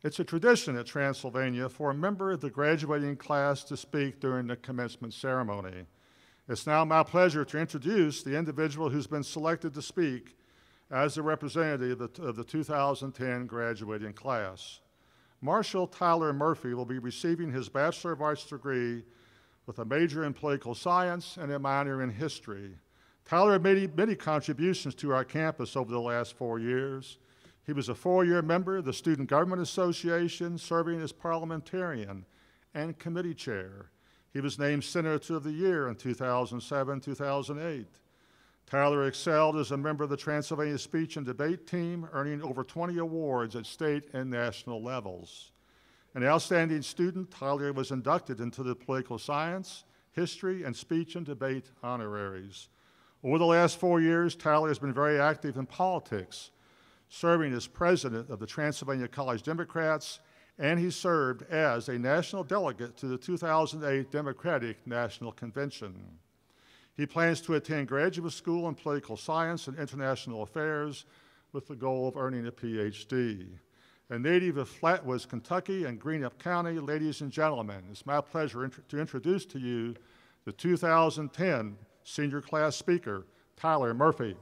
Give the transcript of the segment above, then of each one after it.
It's a tradition at Transylvania for a member of the graduating class to speak during the commencement ceremony. It's now my pleasure to introduce the individual who's been selected to speak as the representative of the 2010 graduating class. Marshal Tyler Murphy will be receiving his Bachelor of Arts degree with a major in political science and a minor in history. Tyler made many contributions to our campus over the last 4 years. He was a 4-year member of the Student Government Association, serving as parliamentarian and committee chair. He was named Senator of the Year in 2007-2008. Tyler excelled as a member of the Transylvania Speech and Debate Team, earning over 20 awards at state and national levels. An outstanding student, Tyler was inducted into the Political Science, History, and Speech and Debate honoraries. Over the last 4 years, Tyler has been very active in politics, serving as president of the Transylvania College Democrats, and he served as a national delegate to the 2008 Democratic National Convention. He plans to attend graduate school in political science and international affairs with the goal of earning a PhD. A native of Flatwoods, Kentucky and Greenup County, ladies and gentlemen, it's my pleasure to introduce to you the 2010 senior class speaker, Tyler Murphy.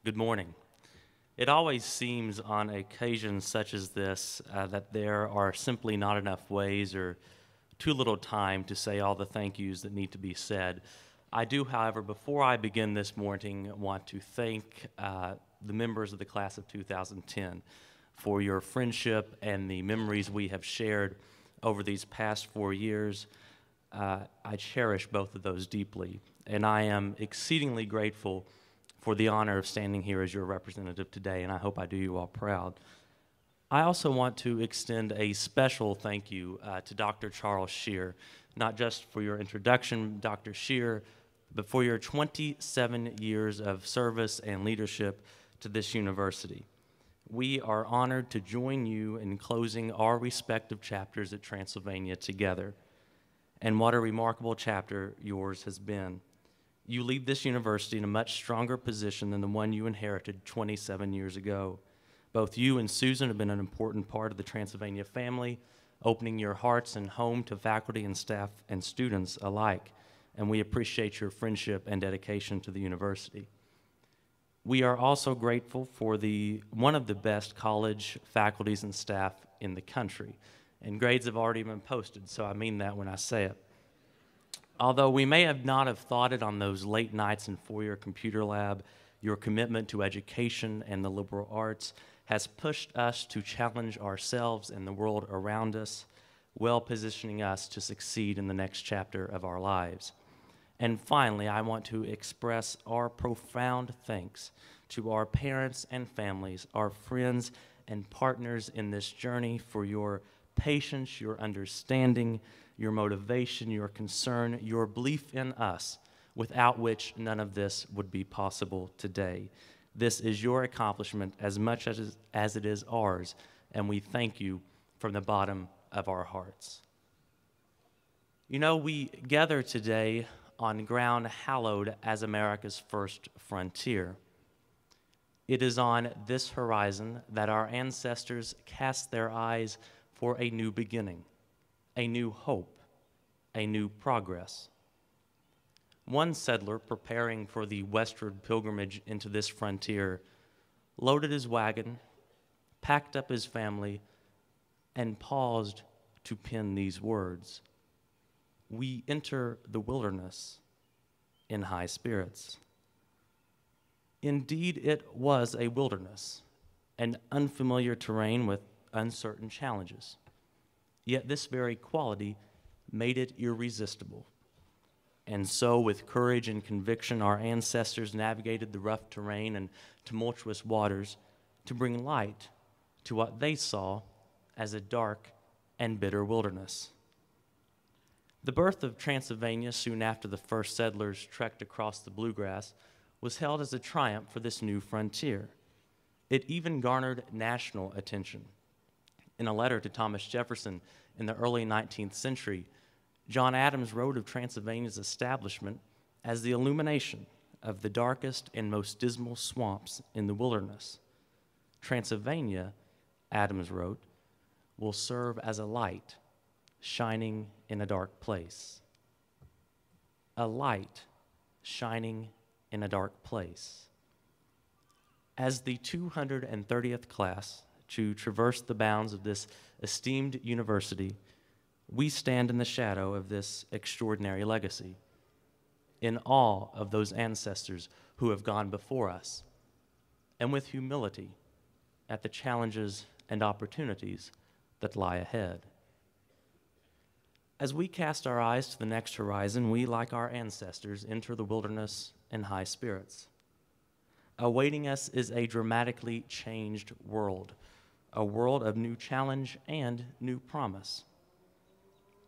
Good morning. It always seems on occasions such as this that there are simply not enough ways or too little time to say all the thank yous that need to be said. I do, however, before I begin this morning, want to thank the members of the class of 2010 for your friendship and the memories we have shared over these past 4 years. I cherish both of those deeply, and I am exceedingly grateful for the honor of standing here as your representative today, and I hope I do you all proud. I also want to extend a special thank you to Dr. Charles Shear, not just for your introduction, Dr. Shear, but for your 27 years of service and leadership to this university. We are honored to join you in closing our respective chapters at Transylvania together. And what a remarkable chapter yours has been. You leave this university in a much stronger position than the one you inherited 27 years ago. Both you and Susan have been an important part of the Transylvania family, opening your hearts and home to faculty and staff and students alike, and we appreciate your friendship and dedication to the university. We are also grateful for one of the best college faculties and staff in the country, and grades have already been posted, so I mean that when I say it. Although we may have not have thought it on those late nights in four-year computer lab, your commitment to education and the liberal arts has pushed us to challenge ourselves and the world around us, well positioning us to succeed in the next chapter of our lives. And finally, I want to express our profound thanks to our parents and families, our friends and partners in this journey for your patience, your understanding, your motivation, your concern, your belief in us, without which none of this would be possible today. This is your accomplishment as much as it is ours, and we thank you from the bottom of our hearts. You know, we gather today on ground hallowed as America's first frontier. It is on this horizon that our ancestors cast their eyes for a new beginning, a new hope, a new progress. One settler preparing for the westward pilgrimage into this frontier loaded his wagon, packed up his family, and paused to pen these words: "We enter the wilderness in high spirits." Indeed, it was a wilderness, an unfamiliar terrain with uncertain challenges. Yet this very quality made it irresistible. And so, with courage and conviction, our ancestors navigated the rough terrain and tumultuous waters to bring light to what they saw as a dark and bitter wilderness. The birth of Transylvania, soon after the first settlers trekked across the bluegrass, was held as a triumph for this new frontier. It even garnered national attention. In a letter to Thomas Jefferson in the early 19th century, John Adams wrote of Transylvania's establishment as the illumination of the darkest and most dismal swamps in the wilderness. Transylvania, Adams wrote, will serve as a light shining in a dark place. A light shining in a dark place. As the 230th class to traverse the bounds of this esteemed university, we stand in the shadow of this extraordinary legacy, in awe of those ancestors who have gone before us, and with humility at the challenges and opportunities that lie ahead. As we cast our eyes to the next horizon, we, like our ancestors, enter the wilderness in high spirits. Awaiting us is a dramatically changed world, a world of new challenge and new promise.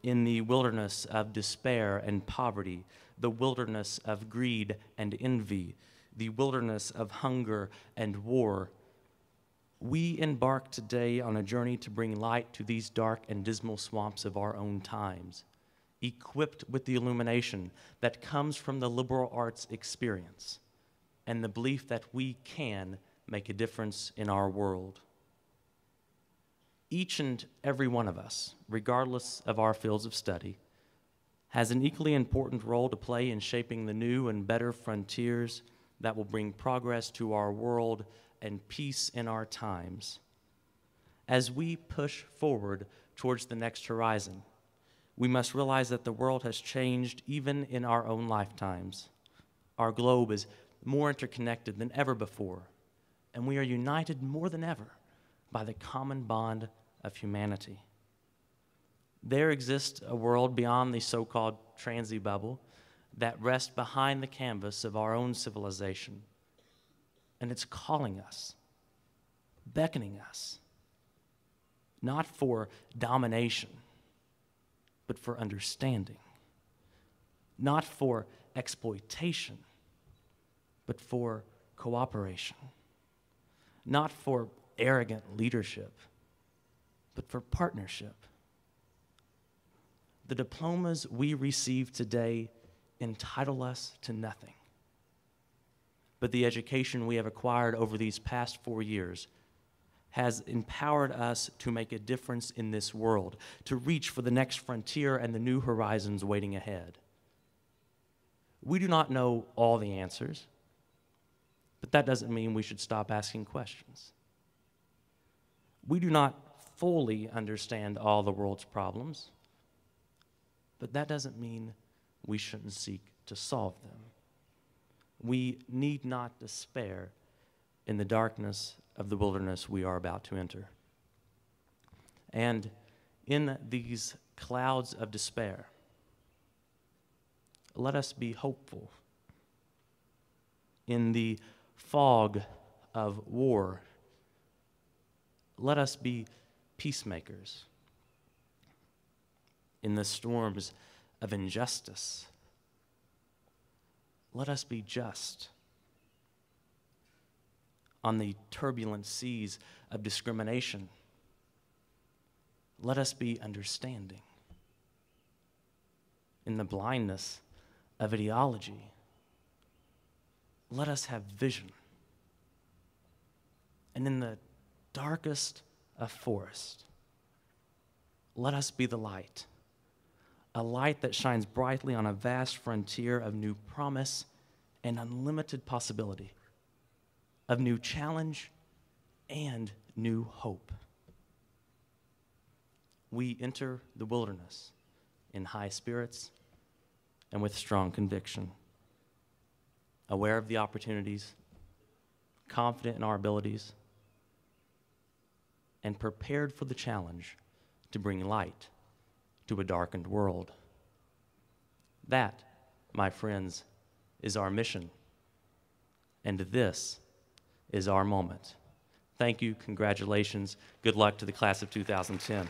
In the wilderness of despair and poverty, the wilderness of greed and envy, the wilderness of hunger and war, we embark today on a journey to bring light to these dark and dismal swamps of our own times, equipped with the illumination that comes from the liberal arts experience and the belief that we can make a difference in our world. Each and every one of us, regardless of our fields of study, has an equally important role to play in shaping the new and better frontiers that will bring progress to our world and peace in our times. As we push forward towards the next horizon, we must realize that the world has changed even in our own lifetimes. Our globe is more interconnected than ever before, and we are united more than ever by the common bond of humanity. There exists a world beyond the so-called transy bubble that rests behind the canvas of our own civilization, and it's calling us, beckoning us, not for domination, but for understanding, not for exploitation, but for cooperation, not for arrogant leadership, but for partnership. The diplomas we receive today entitle us to nothing, but the education we have acquired over these past 4 years has empowered us to make a difference in this world, to reach for the next frontier and the new horizons waiting ahead. We do not know all the answers, but that doesn't mean we should stop asking questions. We do not fully understand all the world's problems, but that doesn't mean we shouldn't seek to solve them. We need not despair in the darkness of the wilderness we are about to enter. And in these clouds of despair, let us be hopeful. In the fog of war, let us be peacemakers. In the storms of injustice, let us be just. On the turbulent seas of discrimination, let us be understanding. In the blindness of ideology, let us have vision. And in the darkest of forests, let us be the light, a light that shines brightly on a vast frontier of new promise and unlimited possibility, of new challenge and new hope. We enter the wilderness in high spirits and with strong conviction, aware of the opportunities, confident in our abilities, and prepared for the challenge to bring light to a darkened world. That, my friends, is our mission, and this is our moment. Thank you, congratulations, good luck to the class of 2010.